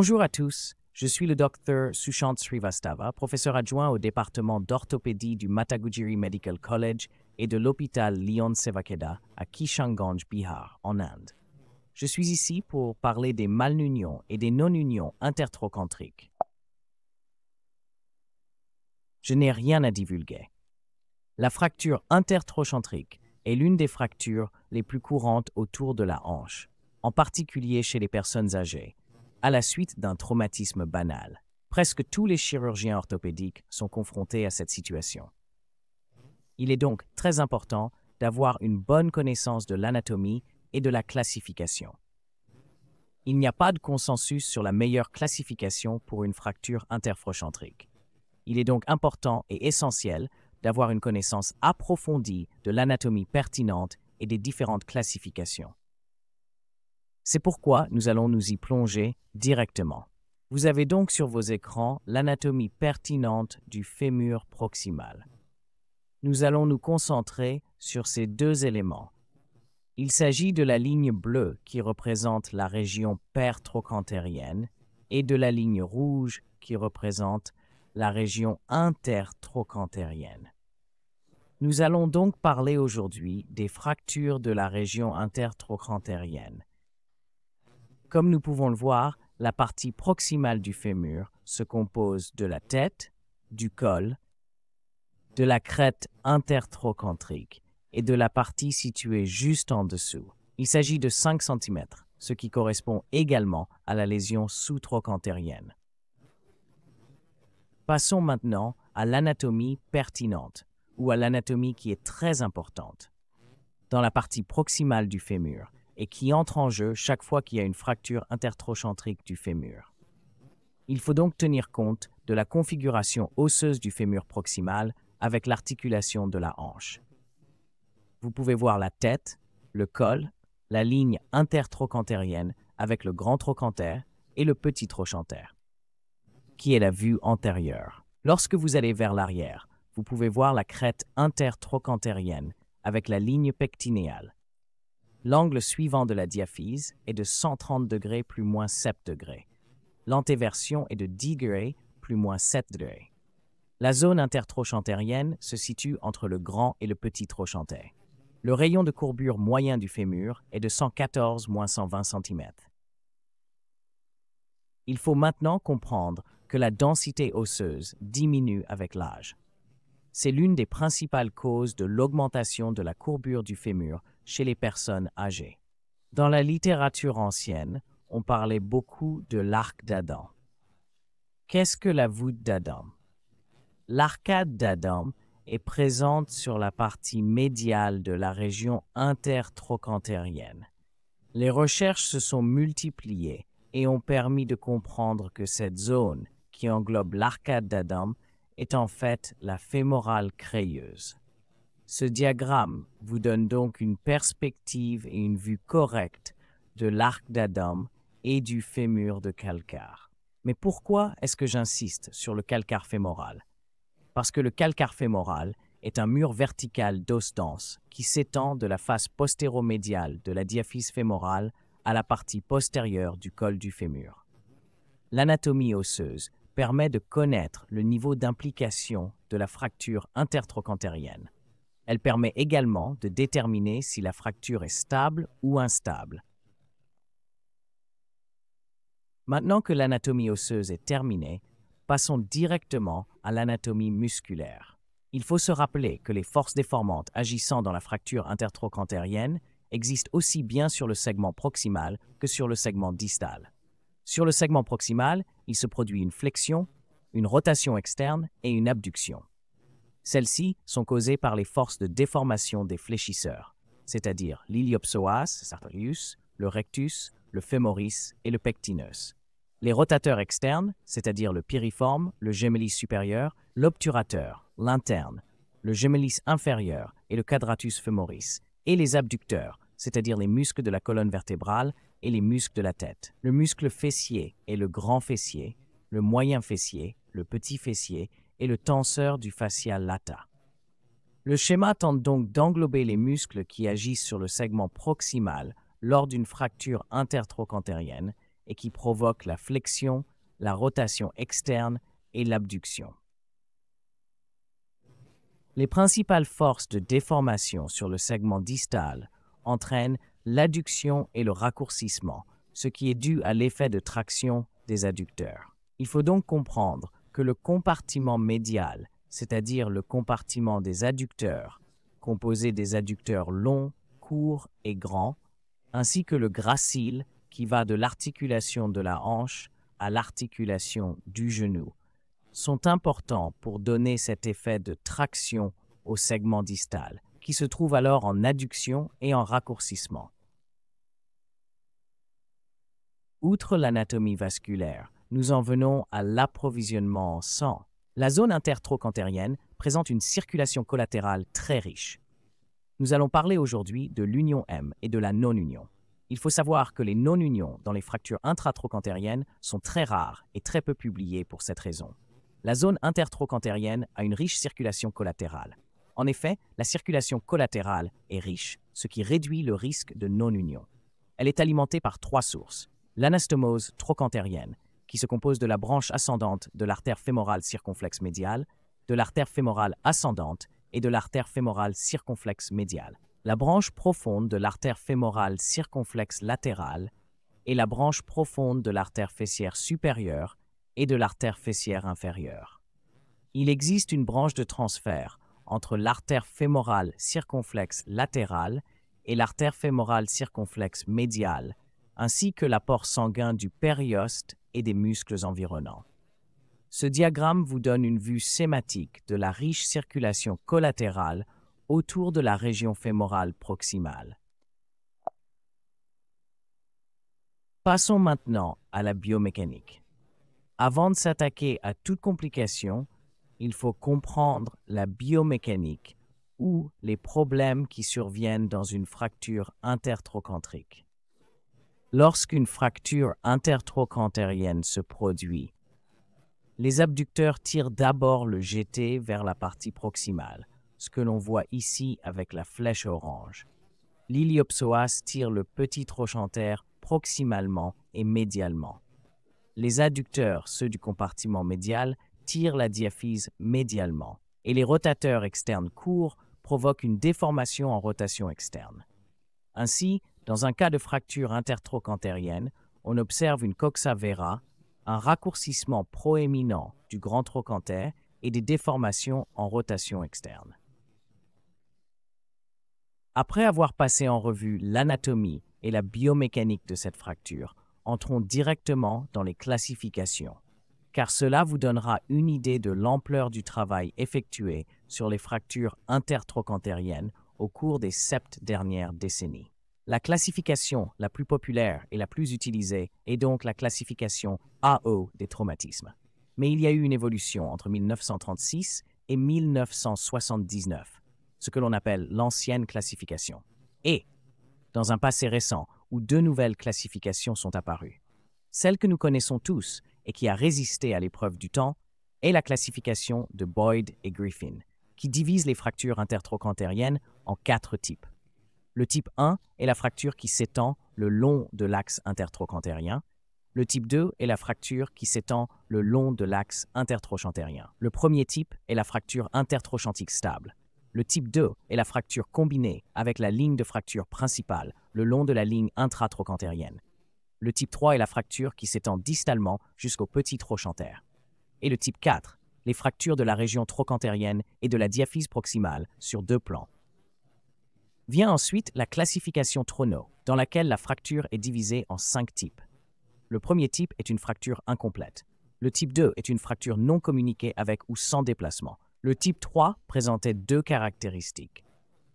Bonjour à tous, je suis le docteur Sushant Srivastava, professeur adjoint au département d'orthopédie du Matagujiri Medical College et de l'hôpital Lyon Sevakeda à Kishanganj, Bihar, en Inde. Je suis ici pour parler des malunions et des non-unions intertrochantriques. Je n'ai rien à divulguer. La fracture intertrochantrique est l'une des fractures les plus courantes autour de la hanche, en particulier chez les personnes âgées, à la suite d'un traumatisme banal. Presque tous les chirurgiens orthopédiques sont confrontés à cette situation. Il est donc très important d'avoir une bonne connaissance de l'anatomie et de la classification. Il n'y a pas de consensus sur la meilleure classification pour une fracture intertrochantrique. Il est donc important et essentiel d'avoir une connaissance approfondie de l'anatomie pertinente et des différentes classifications. C'est pourquoi nous allons nous y plonger directement. Vous avez donc sur vos écrans l'anatomie pertinente du fémur proximal. Nous allons nous concentrer sur ces deux éléments. Il s'agit de la ligne bleue qui représente la région pertrochantérienne et de la ligne rouge qui représente la région intertrochantérienne. Nous allons donc parler aujourd'hui des fractures de la région intertrochantérienne. Comme nous pouvons le voir, la partie proximale du fémur se compose de la tête, du col, de la crête intertrochantrique et de la partie située juste en dessous. Il s'agit de 5 cm, ce qui correspond également à la lésion sous-trochantérienne. Passons maintenant à l'anatomie pertinente, ou à l'anatomie qui est très importante, dans la partie proximale du fémur, et qui entre en jeu chaque fois qu'il y a une fracture intertrochantrique du fémur. Il faut donc tenir compte de la configuration osseuse du fémur proximal avec l'articulation de la hanche. Vous pouvez voir la tête, le col, la ligne intertrochantérienne avec le grand trochanter et le petit trochanter, qui est la vue antérieure. Lorsque vous allez vers l'arrière, vous pouvez voir la crête intertrochantérienne avec la ligne pectinéale. L'angle suivant de la diaphyse est de 130 degrés plus moins 7 degrés. L'antéversion est de 10 degrés plus moins 7 degrés. La zone intertrochantérienne se situe entre le grand et le petit trochanter. Le rayon de courbure moyen du fémur est de 114 moins 120 cm. Il faut maintenant comprendre que la densité osseuse diminue avec l'âge. C'est l'une des principales causes de l'augmentation de la courbure du fémur chez les personnes âgées. Dans la littérature ancienne, on parlait beaucoup de l'arc d'Adam. Qu'est-ce que la voûte d'Adam? L'arcade d'Adam est présente sur la partie médiale de la région intertrochantérienne. Les recherches se sont multipliées et ont permis de comprendre que cette zone qui englobe l'arcade d'Adam est en fait la fémorale crayeuse. Ce diagramme vous donne donc une perspective et une vue correcte de l'arc d'Adam et du fémur de calcaire. Mais pourquoi est-ce que j'insiste sur le calcaire fémoral? Parce que le calcaire fémoral est un mur vertical d'os dense qui s'étend de la face postéromédiale de la diaphyse fémorale à la partie postérieure du col du fémur. L'anatomie osseuse permet de connaître le niveau d'implication de la fracture intertrochantérienne. Elle permet également de déterminer si la fracture est stable ou instable. Maintenant que l'anatomie osseuse est terminée, passons directement à l'anatomie musculaire. Il faut se rappeler que les forces déformantes agissant dans la fracture intertrochantérienne existent aussi bien sur le segment proximal que sur le segment distal. Sur le segment proximal, il se produit une flexion, une rotation externe et une abduction. Celles-ci sont causées par les forces de déformation des fléchisseurs, c'est-à-dire l'iliopsoas sartorius, le rectus, le fémoris et le pectinus. Les rotateurs externes, c'est-à-dire le piriforme, le gemellis supérieur, l'obturateur, l'interne, le gemellis inférieur et le quadratus femoris, et les abducteurs, c'est-à-dire les muscles de la colonne vertébrale et les muscles de la tête. Le muscle fessier est le grand fessier, le moyen fessier, le petit fessier et le tenseur du fascia lata. Le schéma tente donc d'englober les muscles qui agissent sur le segment proximal lors d'une fracture intertrochantérienne et qui provoque la flexion, la rotation externe et l'abduction. Les principales forces de déformation sur le segment distal entraînent l'adduction et le raccourcissement, ce qui est dû à l'effet de traction des adducteurs. Il faut donc comprendre que le compartiment médial, c'est-à-dire le compartiment des adducteurs, composé des adducteurs longs, courts et grands, ainsi que le gracile qui va de l'articulation de la hanche à l'articulation du genou, sont importants pour donner cet effet de traction au segment distal, qui se trouve alors en adduction et en raccourcissement. Outre l'anatomie vasculaire, nous en venons à l'approvisionnement en sang. La zone intertrochantérienne présente une circulation collatérale très riche. Nous allons parler aujourd'hui de l'union M et de la non-union. Il faut savoir que les non-unions dans les fractures intratrochantériennes sont très rares et très peu publiées pour cette raison. La zone intertrochantérienne a une riche circulation collatérale. En effet, la circulation collatérale est riche, ce qui réduit le risque de non-union. Elle est alimentée par trois sources. L'anastomose trochantérienne, qui se compose de la branche ascendante de l'artère fémorale circonflexe médiale, de l'artère fémorale ascendante et de l'artère fémorale circonflexe médiale. La branche profonde de l'artère fémorale circonflexe latérale et la branche profonde de l'artère fessière supérieure et de l'artère fessière inférieure. Il existe une branche de transfert entre l'artère fémorale circonflexe latérale et l'artère fémorale circonflexe médiale, ainsi que l'apport sanguin du périoste et des muscles environnants. Ce diagramme vous donne une vue schématique de la riche circulation collatérale autour de la région fémorale proximale. Passons maintenant à la biomécanique. Avant de s'attaquer à toute complication, il faut comprendre la biomécanique ou les problèmes qui surviennent dans une fracture intertrochantrique. Lorsqu'une fracture intertrochantérienne se produit, les abducteurs tirent d'abord le jeté vers la partie proximale, ce que l'on voit ici avec la flèche orange. L'iliopsoas tire le petit trochanter proximalement et médialement. Les adducteurs, ceux du compartiment médial, tirent la diaphyse médialement, et les rotateurs externes courts provoquent une déformation en rotation externe. Ainsi, dans un cas de fracture intertrochantérienne, on observe une coxa vera, un raccourcissement proéminent du grand trochanter et des déformations en rotation externe. Après avoir passé en revue l'anatomie et la biomécanique de cette fracture, entrons directement dans les classifications, car cela vous donnera une idée de l'ampleur du travail effectué sur les fractures intertrochantériennes au cours des 7 dernières décennies. La classification la plus populaire et la plus utilisée est donc la classification AO des traumatismes. Mais il y a eu une évolution entre 1936 et 1979, ce que l'on appelle l'ancienne classification. Et, dans un passé récent où 2 nouvelles classifications sont apparues, celle que nous connaissons tous et qui a résisté à l'épreuve du temps est la classification de Boyd et Griffin, qui divise les fractures intertrochantériennes en 4 types. Le type 1 est la fracture qui s'étend le long de l'axe intertrochantérien. Le type 2 est la fracture qui s'étend le long de l'axe intertrochantérien. Le premier type est la fracture intertrochantique stable. Le type 2 est la fracture combinée avec la ligne de fracture principale le long de la ligne intratrochantérienne. Le type 3 est la fracture qui s'étend distalement jusqu'au petit trochanter. Et le type 4, les fractures de la région trochantérienne et de la diaphyse proximale sur 2 plans. Vient ensuite la classification Trono, dans laquelle la fracture est divisée en 5 types. Le premier type est une fracture incomplète. Le type 2 est une fracture non communiquée avec ou sans déplacement. Le type 3 présentait 2 caractéristiques.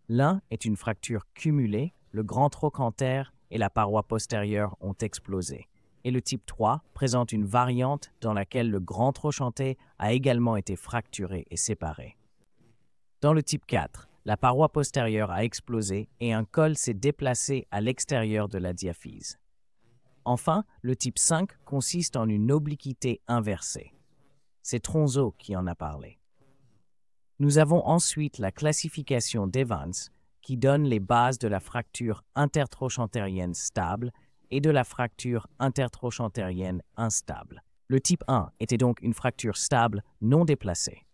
L'un est une fracture cumulée, le grand trochanter et la paroi postérieure ont explosé. Et le type 3 présente une variante dans laquelle le grand trochanter a également été fracturé et séparé. Dans le type 4, la paroi postérieure a explosé et un col s'est déplacé à l'extérieur de la diaphyse. Enfin, le type 5 consiste en une obliquité inversée. C'est Tronzo qui en a parlé. Nous avons ensuite la classification d'Evans qui donne les bases de la fracture intertrochantérienne stable et de la fracture intertrochantérienne instable. Le type 1 était donc une fracture stable non déplacée,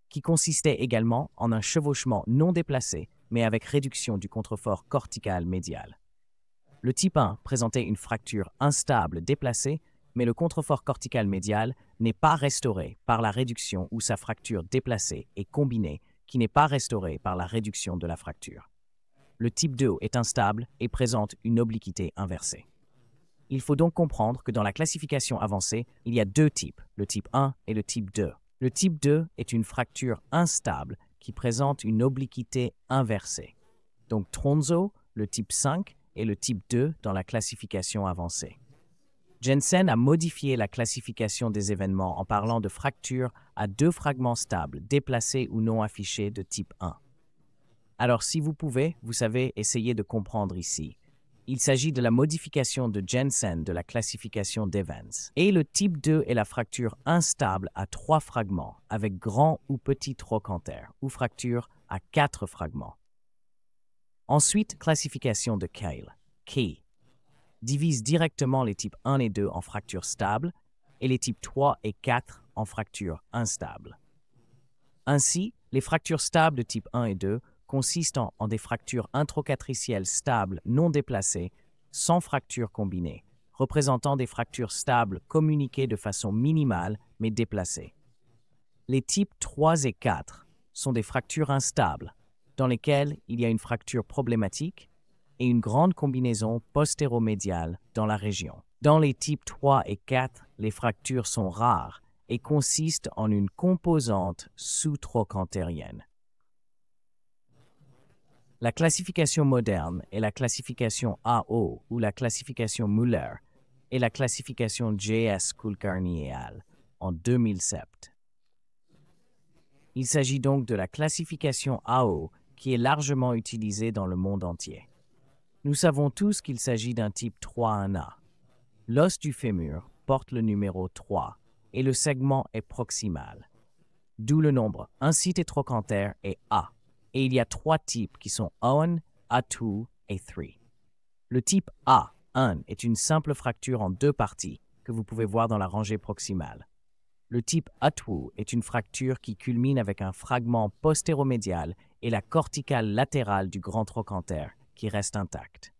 qui consistait également en un chevauchement non déplacé, mais avec réduction du contrefort cortical médial. Le type 1 présentait une fracture instable déplacée, mais le contrefort cortical médial n'est pas restauré par la réduction ou sa fracture déplacée et combinée qui n'est pas restaurée par la réduction de la fracture. Le type 2 est instable et présente une obliquité inversée. Il faut donc comprendre que dans la classification avancée, il y a deux types, le type 1 et le type 2. Le type 2 est une fracture instable qui présente une obliquité inversée. Donc Tronzo, le type 5, et le type 2 dans la classification avancée. Jensen a modifié la classification des événements en parlant de fractures à deux fragments stables, déplacés ou non affichés de type 1. Alors si vous pouvez, vous savez, essayer de comprendre ici. Il s'agit de la modification de Jensen de la classification d'Evans. Et le type 2 est la fracture instable à 3 fragments avec grand ou petit trochanter, ou fracture à 4 fragments. Ensuite, classification de Keil, Key, divise directement les types 1 et 2 en fractures stables et les types 3 et 4 en fractures instables. Ainsi, les fractures stables de type 1 et 2 consistent en des fractures introcatricielles stables non déplacées, sans fractures combinées, représentant des fractures stables communiquées de façon minimale mais déplacées. Les types 3 et 4 sont des fractures instables, dans lesquelles il y a une fracture problématique et une grande combinaison postéromédiale dans la région. Dans les types 3 et 4, les fractures sont rares et consistent en une composante sous-trochantérienne. La classification moderne est la classification AO ou la classification Muller et la classification JS Kulkarni et al. En 2007. Il s'agit donc de la classification AO qui est largement utilisée dans le monde entier. Nous savons tous qu'il s'agit d'un type 3-1A. L'os du fémur porte le numéro 3 et le segment est proximal, d'où le nombre incité trochanter est A. Et il y a 3 types qui sont A1, A2 et 3. Le type A1 est une simple fracture en 2 parties que vous pouvez voir dans la rangée proximale. Le type A2 est une fracture qui culmine avec un fragment postéromédial et la corticale latérale du grand trochanter qui reste intacte.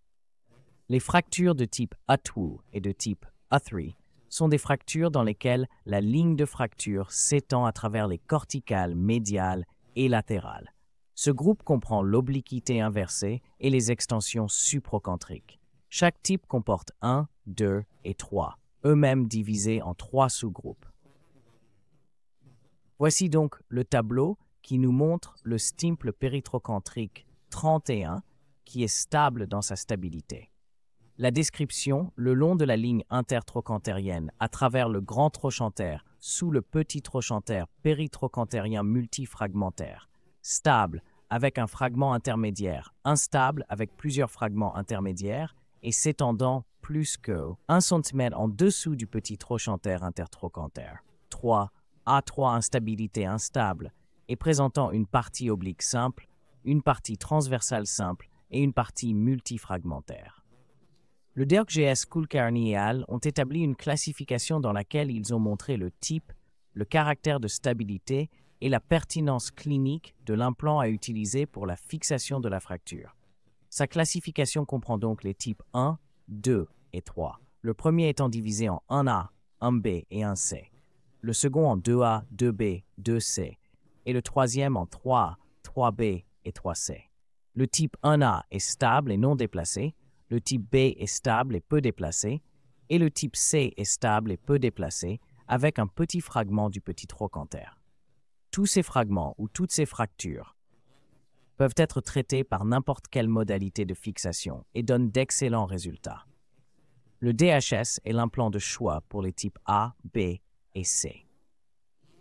Les fractures de type A2 et de type A3 sont des fractures dans lesquelles la ligne de fracture s'étend à travers les corticales médiales et latérales. Ce groupe comprend l'obliquité inversée et les extensions suprochantriques. Chaque type comporte 1, 2 et 3, eux-mêmes divisés en 3 sous-groupes. Voici donc le tableau qui nous montre le stymple péritrochantrique 31 qui est stable dans sa stabilité. La description, le long de la ligne intertrochantérienne à travers le grand trochanter sous le petit trochanter péritrochantérien multifragmentaire, stable avec un fragment intermédiaire, instable avec plusieurs fragments intermédiaires et s'étendant plus que 1 cm en dessous du petit trochanter intertrochanter. 3. A3 instabilité instable et présentant une partie oblique simple, une partie transversale simple et une partie multifragmentaire. Le DOC-GS Kulkarni et al. Ont établi une classification dans laquelle ils ont montré le type, le caractère de stabilité et la pertinence clinique de l'implant à utiliser pour la fixation de la fracture. Sa classification comprend donc les types 1, 2 et 3, le premier étant divisé en 1A, 1B et 1C, le second en 2A, 2B, 2C, et le troisième en 3A, 3B et 3C. Le type 1A est stable et non déplacé, le type B est stable et peu déplacé, et le type C est stable et peu déplacé, avec un petit fragment du petit trochanter. Tous ces fragments ou toutes ces fractures peuvent être traités par n'importe quelle modalité de fixation et donnent d'excellents résultats. Le DHS est l'implant de choix pour les types A, B et C.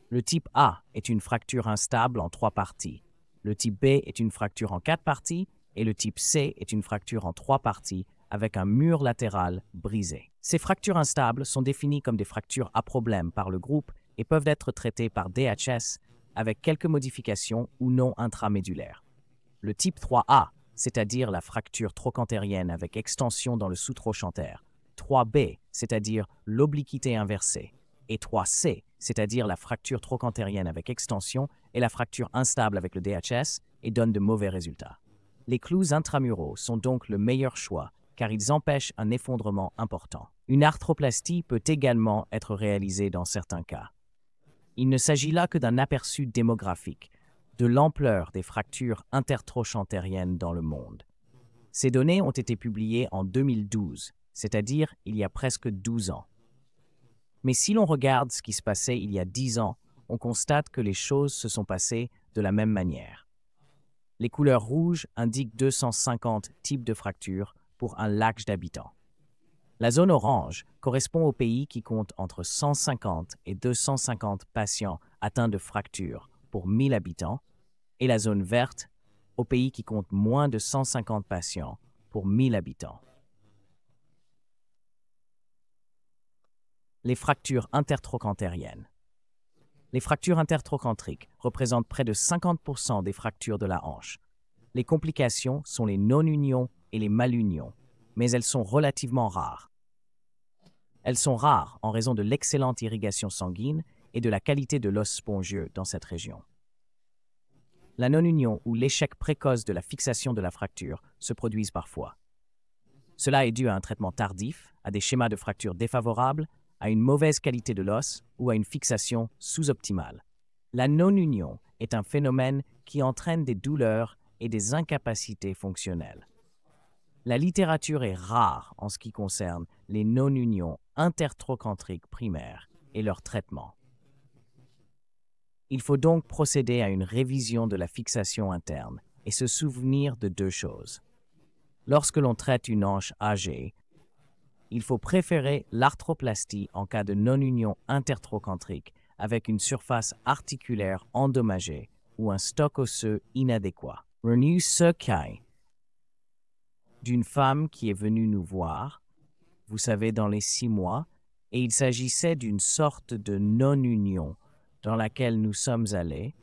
Le type A est une fracture instable en 3 parties. Le type B est une fracture en 4 parties et le type C est une fracture en 3 parties avec un mur latéral brisé. Ces fractures instables sont définies comme des fractures à problème par le groupe et peuvent être traitées par DHS avec quelques modifications ou non intramédulaires. Le type 3A c'est-à-dire la fracture trochantérienne avec extension dans le sous-trochanter, 3B, c'est-à-dire l'obliquité inversée, et 3C, c'est-à-dire la fracture trochantérienne avec extension et la fracture instable avec le DHS, et donnent de mauvais résultats. Les clous intramuraux sont donc le meilleur choix car ils empêchent un effondrement important. Une arthroplastie peut également être réalisée dans certains cas. Il ne s'agit là que d'un aperçu démographique de l'ampleur des fractures intertrochantériennes dans le monde. Ces données ont été publiées en 2012, c'est-à-dire il y a presque 12 ans. Mais si l'on regarde ce qui se passait il y a 10 ans, on constate que les choses se sont passées de la même manière. Les couleurs rouges indiquent 250 types de fractures pour un lac d'habitants. La zone orange correspond aux pays qui comptent entre 150 et 250 patients atteints de fractures pour 1000 habitants, et la zone verte aux pays qui comptent moins de 150 patients pour 1000 habitants. Les fractures intertrochantériennes. Les fractures intertrochantriques représentent près de 50% des fractures de la hanche. Les complications sont les non-unions et les malunions, mais elles sont relativement rares. Elles sont rares en raison de l'excellente irrigation sanguine et de la qualité de l'os spongieux dans cette région. La non-union ou l'échec précoce de la fixation de la fracture se produisent parfois. Cela est dû à un traitement tardif, à des schémas de fracture défavorables, à une mauvaise qualité de l'os ou à une fixation sous-optimale. La non-union est un phénomène qui entraîne des douleurs et des incapacités fonctionnelles. La littérature est rare en ce qui concerne les non-unions intertrochantriques primaires et leur traitement. Il faut donc procéder à une révision de la fixation interne et se souvenir de deux choses. Lorsque l'on traite une hanche âgée, il faut préférer l'arthroplastie en cas de non-union intertrochantrique avec une surface articulaire endommagée ou un stock osseux inadéquat. Renu ce cas d'une femme qui est venue nous voir, vous savez, dans les 6 mois, et il s'agissait d'une sorte de non-union dans laquelle nous sommes allés,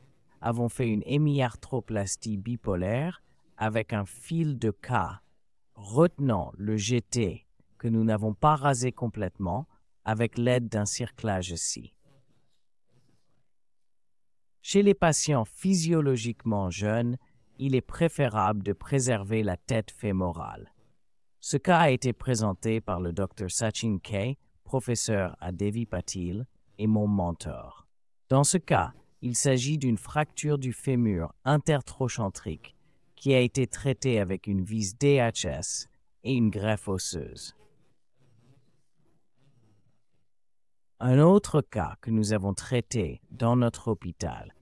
avons fait une hémiarthroplastie bipolaire avec un fil de K retenant le GT que nous n'avons pas rasé complètement avec l'aide d'un circlage ci. Chez les patients physiologiquement jeunes, il est préférable de préserver la tête fémorale. Ce cas a été présenté par le Dr Sachin K, professeur à Devi Patil, et mon mentor. Dans ce cas, il s'agit d'une fracture du fémur intertrochantrique qui a été traitée avec une vis DHS et une greffe osseuse. Un autre cas que nous avons traité dans notre hôpital,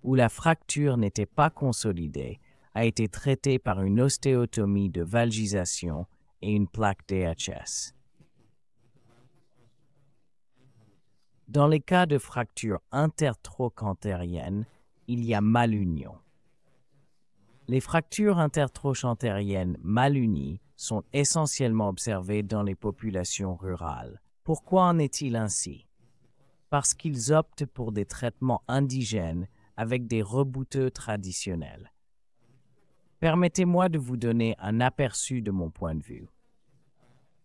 où la fracture n'était pas consolidée, a été traité par une ostéotomie de valgisation et une plaque DHS. Dans les cas de fracture intertrochantérienne, il y a malunion. Les fractures intertrochantériennes mal unies sont essentiellement observées dans les populations rurales. Pourquoi en est-il ainsi? Parce qu'ils optent pour des traitements indigènes avec des rebouteux traditionnels. Permettez-moi de vous donner un aperçu de mon point de vue.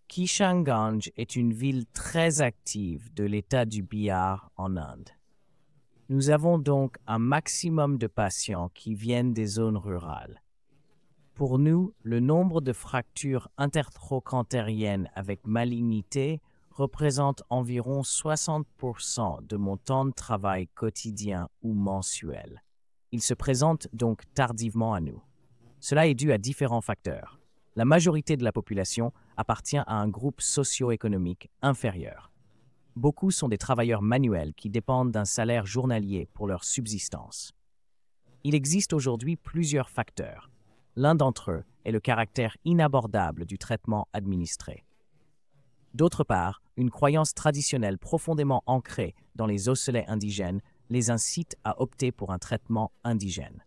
Kishanganj est une ville très active de l'État du Bihar en Inde. Nous avons donc un maximum de patients qui viennent des zones rurales. Pour nous, le nombre de fractures intertrochantériennes avec malignité représente environ 60% de mon temps de travail quotidien ou mensuel. Il se présente donc tardivement à nous. Cela est dû à différents facteurs. La majorité de la population appartient à un groupe socio-économique inférieur. Beaucoup sont des travailleurs manuels qui dépendent d'un salaire journalier pour leur subsistance. Il existe aujourd'hui plusieurs facteurs. L'un d'entre eux est le caractère inabordable du traitement administré. D'autre part, une croyance traditionnelle profondément ancrée dans les osselets indigènes les incite à opter pour un traitement indigène.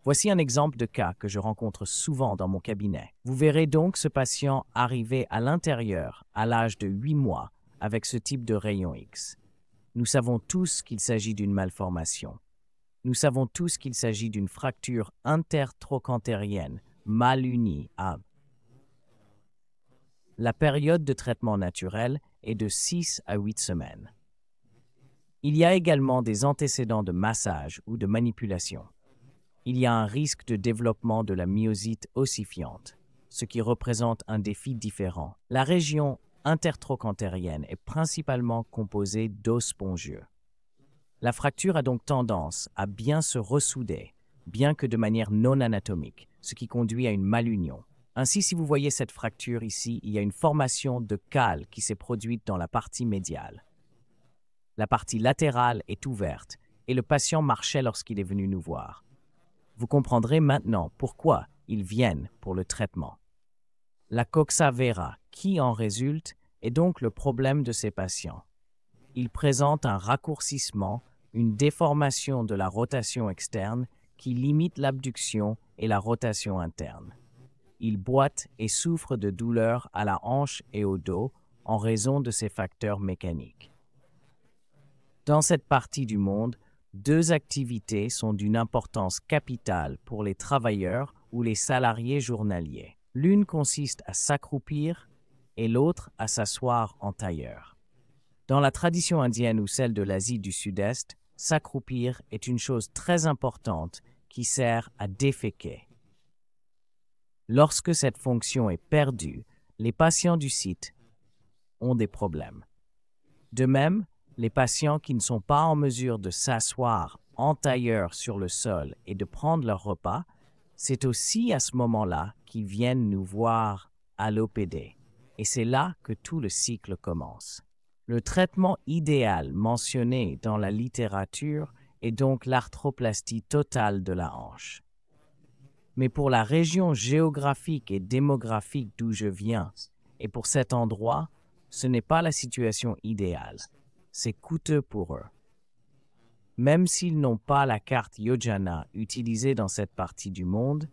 Voici un exemple de cas que je rencontre souvent dans mon cabinet. Vous verrez donc ce patient arriver à l'intérieur à l'âge de 8 mois avec ce type de rayon X. Nous savons tous qu'il s'agit d'une malformation. Nous savons tous qu'il s'agit d'une fracture intertrochantérienne mal uni à. La période de traitement naturel est de 6 à 8 semaines. Il y a également des antécédents de massage ou de manipulation. Il y a un risque de développement de la myosite ossifiante, ce qui représente un défi différent. La région intertrochantérienne est principalement composée d'os spongieux. La fracture a donc tendance à bien se ressouder, bien que de manière non anatomique, ce qui conduit à une malunion. Ainsi, si vous voyez cette fracture ici, il y a une formation de cale qui s'est produite dans la partie médiale. La partie latérale est ouverte et le patient marchait lorsqu'il est venu nous voir. Vous comprendrez maintenant pourquoi ils viennent pour le traitement. La coxa vera qui en résulte est donc le problème de ces patients. Ils présentent un raccourcissement, une déformation de la rotation externe qui limite l'abduction et la rotation interne. Ils boitent et souffrent de douleurs à la hanche et au dos en raison de ces facteurs mécaniques. Dans cette partie du monde, deux activités sont d'une importance capitale pour les travailleurs ou les salariés journaliers. L'une consiste à s'accroupir et l'autre à s'asseoir en tailleur. Dans la tradition indienne ou celle de l'Asie du Sud-Est, s'accroupir est une chose très importante qui sert à déféquer. Lorsque cette fonction est perdue, les patients du site ont des problèmes. De même, les patients qui ne sont pas en mesure de s'asseoir en tailleur sur le sol et de prendre leur repas, c'est aussi à ce moment-là qu'ils viennent nous voir à l'OPD. Et c'est là que tout le cycle commence. Le traitement idéal mentionné dans la littérature est donc l'arthroplastie totale de la hanche. Mais pour la région géographique et démographique d'où je viens, et pour cet endroit, ce n'est pas la situation idéale. C'est coûteux pour eux. Même s'ils n'ont pas la carte Yojana utilisée dans cette partie du monde,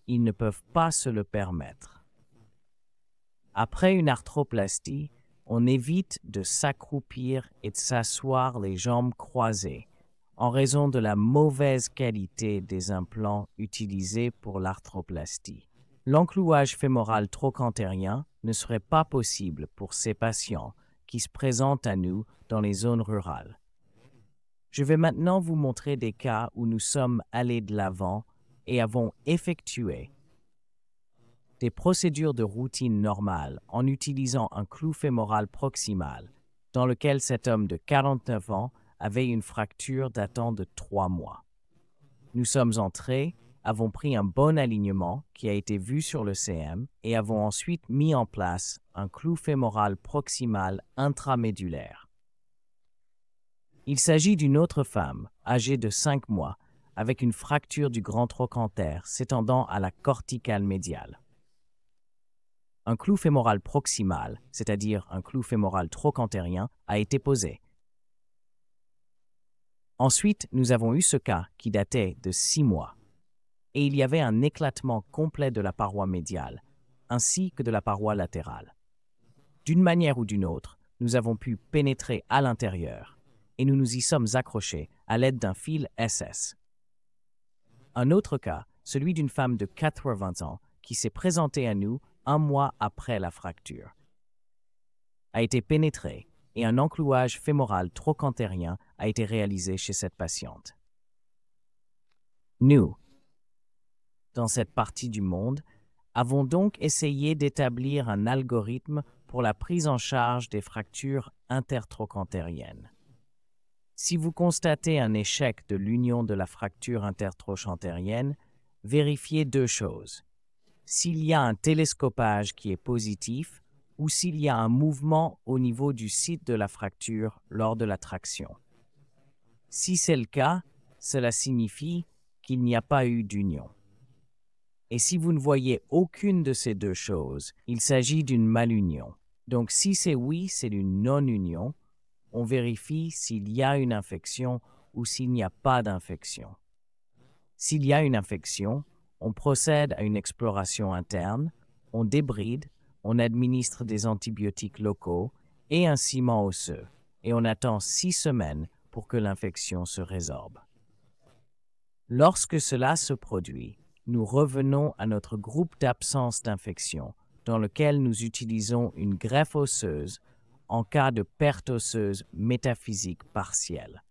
ils ne peuvent pas se le permettre. Après une arthroplastie, on évite de s'accroupir et de s'asseoir les jambes croisées en raison de la mauvaise qualité des implants utilisés pour l'arthroplastie. L'enclouage fémoral trochantérien ne serait pas possible pour ces patients qui se présentent à nous dans les zones rurales. Je vais maintenant vous montrer des cas où nous sommes allés de l'avant et avons effectué des procédures de routine normales en utilisant un clou fémoral proximal dans lequel cet homme de 49 ans avait une fracture datant de 3 mois. Nous sommes entrés, avons pris un bon alignement qui a été vu sur le CM et avons ensuite mis en place un clou fémoral proximal intramédulaire. Il s'agit d'une autre femme, âgée de 5 mois, avec une fracture du grand trochanter s'étendant à la corticale médiale. Un clou fémoral proximal, c'est-à-dire un clou fémoral trochantérien, a été posé. Ensuite, nous avons eu ce cas qui datait de 6 mois, et il y avait un éclatement complet de la paroi médiale, ainsi que de la paroi latérale. D'une manière ou d'une autre, nous avons pu pénétrer à l'intérieur, et nous nous y sommes accrochés à l'aide d'un fil SS. Un autre cas, celui d'une femme de 80 ans qui s'est présentée à nous 1 mois après la fracture, a été pénétré et un enclouage fémoral trochantérien a été réalisé chez cette patiente. Nous, dans cette partie du monde, avons donc essayé d'établir un algorithme pour la prise en charge des fractures intertrochantériennes. Si vous constatez un échec de l'union de la fracture intertrochantérienne, vérifiez 2 choses. S'il y a un télescopage qui est positif ou s'il y a un mouvement au niveau du site de la fracture lors de la traction. Si c'est le cas, cela signifie qu'il n'y a pas eu d'union. Et si vous ne voyez aucune de ces 2 choses, il s'agit d'une malunion. Donc si c'est oui, c'est une non-union. On vérifie s'il y a une infection ou s'il n'y a pas d'infection. S'il y a une infection, on procède à une exploration interne, on débride, on administre des antibiotiques locaux et un ciment osseux, et on attend 6 semaines pour que l'infection se résorbe. Lorsque cela se produit, nous revenons à notre groupe d'absence d'infection, dans lequel nous utilisons une greffe osseuse en cas de perte osseuse métaphysique partielle.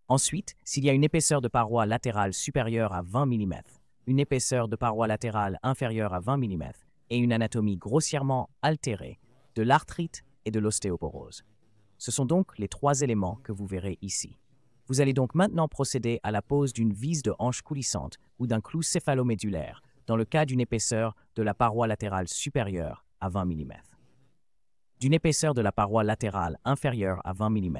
Ensuite, s'il y a une épaisseur de paroi latérale supérieure à 20 mm, une épaisseur de paroi latérale inférieure à 20 mm et une anatomie grossièrement altérée, de l'arthrite et de l'ostéoporose. Ce sont donc les trois éléments que vous verrez ici. Vous allez donc maintenant procéder à la pose d'une vis de hanche coulissante ou d'un clou céphalomédulaire dans le cas d'une épaisseur de la paroi latérale supérieure à 20 mm, d'une épaisseur de la paroi latérale inférieure à 20 mm,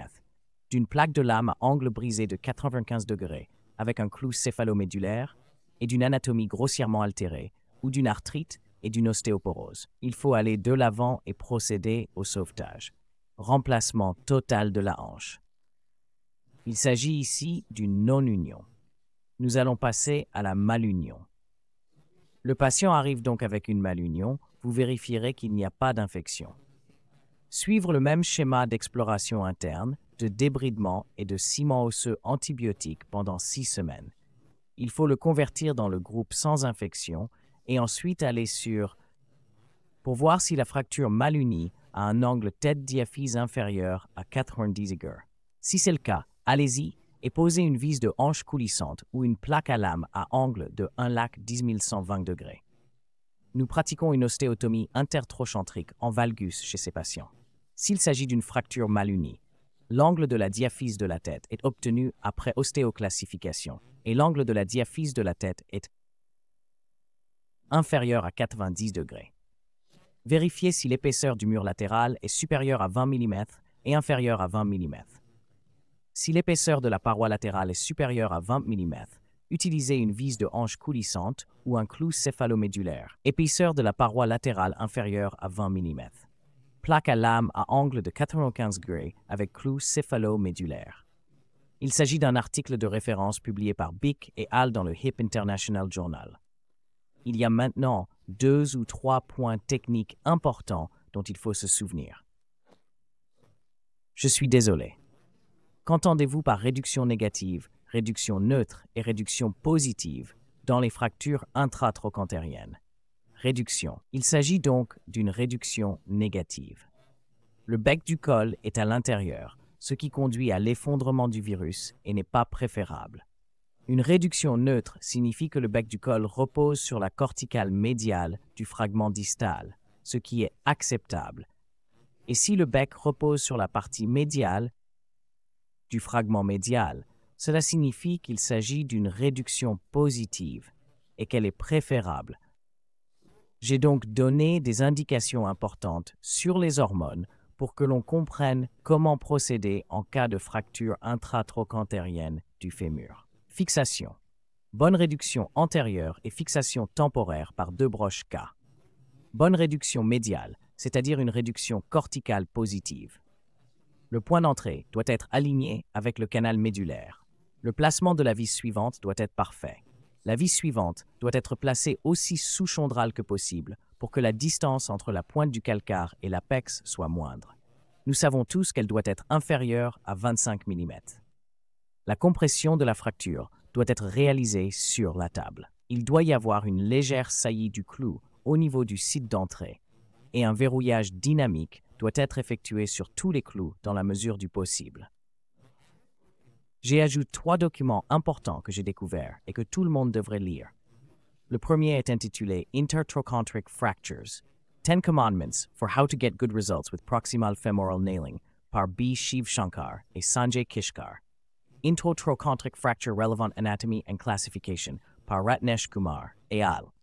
d'une plaque de lame à angle brisé de 95 degrés avec un clou céphalomédulaire et d'une anatomie grossièrement altérée ou d'une arthrite et d'une ostéoporose. Il faut aller de l'avant et procéder au sauvetage. Remplacement total de la hanche. Il s'agit ici d'une non-union. Nous allons passer à la malunion. Le patient arrive donc avec une malunion, vous vérifierez qu'il n'y a pas d'infection. Suivre le même schéma d'exploration interne, de débridement et de ciment osseux antibiotique pendant 6 semaines. Il faut le convertir dans le groupe sans infection et ensuite aller pour voir si la fracture malunie a un angle tête-diaphyse inférieur à 90 degrés. Si c'est le cas, allez-y et posez une vis de hanche coulissante ou une plaque à lame à angle de 1 lac 10 120 degrés. Nous pratiquons une ostéotomie intertrochantrique en valgus chez ces patients. S'il s'agit d'une fracture malunie, l'angle de la diaphyse de la tête est obtenu après ostéoclassification et l'angle de la diaphyse de la tête est inférieur à 90 degrés. Vérifiez si l'épaisseur du mur latéral est supérieure à 20 mm et inférieure à 20 mm. Si l'épaisseur de la paroi latérale est supérieure à 20 mm, utilisez une vis de hanche coulissante ou un clou céphalomédulaire. Épaisseur de la paroi latérale inférieure à 20 mm. Plaque à lame à angle de 95 degrés avec clou céphalomédulaire. Il s'agit d'un article de référence publié par Bick et al. Dans le Hip International Journal. Il y a maintenant 2 ou 3 points techniques importants dont il faut se souvenir. Je suis désolé. Qu'entendez-vous par réduction négative, réduction neutre et réduction positive dans les fractures intratrochantériennes? Réduction. Il s'agit donc d'une réduction négative. Le bec du col est à l'intérieur, ce qui conduit à l'effondrement du virus et n'est pas préférable. Une réduction neutre signifie que le bec du col repose sur la corticale médiale du fragment distal, ce qui est acceptable. Et si le bec repose sur la partie médiale du fragment médial, cela signifie qu'il s'agit d'une réduction positive et qu'elle est préférable. J'ai donc donné des indications importantes sur les hormones pour que l'on comprenne comment procéder en cas de fracture intratrochantérienne du fémur. Fixation. Bonne réduction antérieure et fixation temporaire par 2 broches K. Bonne réduction médiale, c'est-à-dire une réduction corticale positive. Le point d'entrée doit être aligné avec le canal médulaire. Le placement de la vis suivante doit être parfait. La vis suivante doit être placée aussi sous-chondrale que possible pour que la distance entre la pointe du calcaire et l'apex soit moindre. Nous savons tous qu'elle doit être inférieure à 25 mm. La compression de la fracture doit être réalisée sur la table. Il doit y avoir une légère saillie du clou au niveau du site d'entrée et un verrouillage dynamique doit être effectué sur tous les clous dans la mesure du possible. J'ai ajouté 3 documents importants que j'ai découverts et que tout le monde devrait lire. Le premier est intitulé Intertrochanteric Fractures, 10 Commandments for How to Get Good Results with Proximal Femoral Nailing par B. Shiv Shankar et Sanjay Kishkar. Intertrochanteric Fracture Relevant Anatomy and Classification par Ratnesh Kumar et al.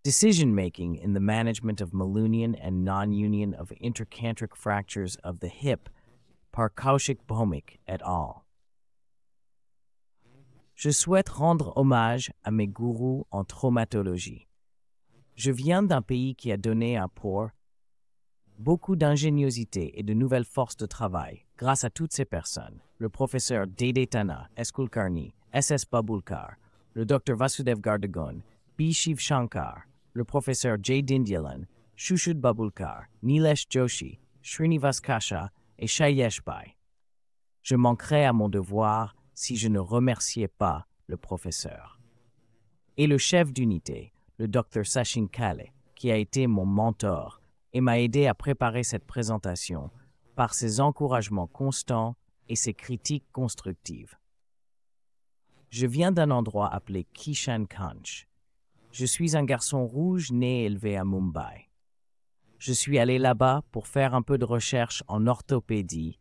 Decision Making in the Management of Malunion and Non-Union of Intercantric Fractures of the Hip par Kaushik Bhomik et al. Je souhaite rendre hommage à mes gourous en traumatologie. Je viens d'un pays qui a donné un pour beaucoup d'ingéniosité et de nouvelles forces de travail grâce à toutes ces personnes. Le professeur Dede Tana, S. Kulkarni, S.S. Babulkar, le Dr. Vasudev Gardagon, B. Shiv Shankar, le professeur J. Dindyalan, Shushud Babulkar, Nilesh Joshi, Srinivas Kasha et Shailesh Bai. Je manquerai à mon devoir si je ne remerciais pas le professeur. Et le chef d'unité, le Dr Sachin Kale, qui a été mon mentor et m'a aidé à préparer cette présentation par ses encouragements constants et ses critiques constructives. Je viens d'un endroit appelé Kishan Kanch. Je suis un garçon rouge né et élevé à Mumbai. Je suis allé là-bas pour faire un peu de recherche en orthopédie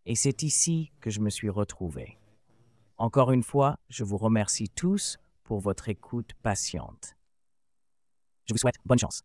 et c'est ici que je me suis retrouvé. Encore une fois, je vous remercie tous pour votre écoute patiente. Je vous souhaite bonne chance.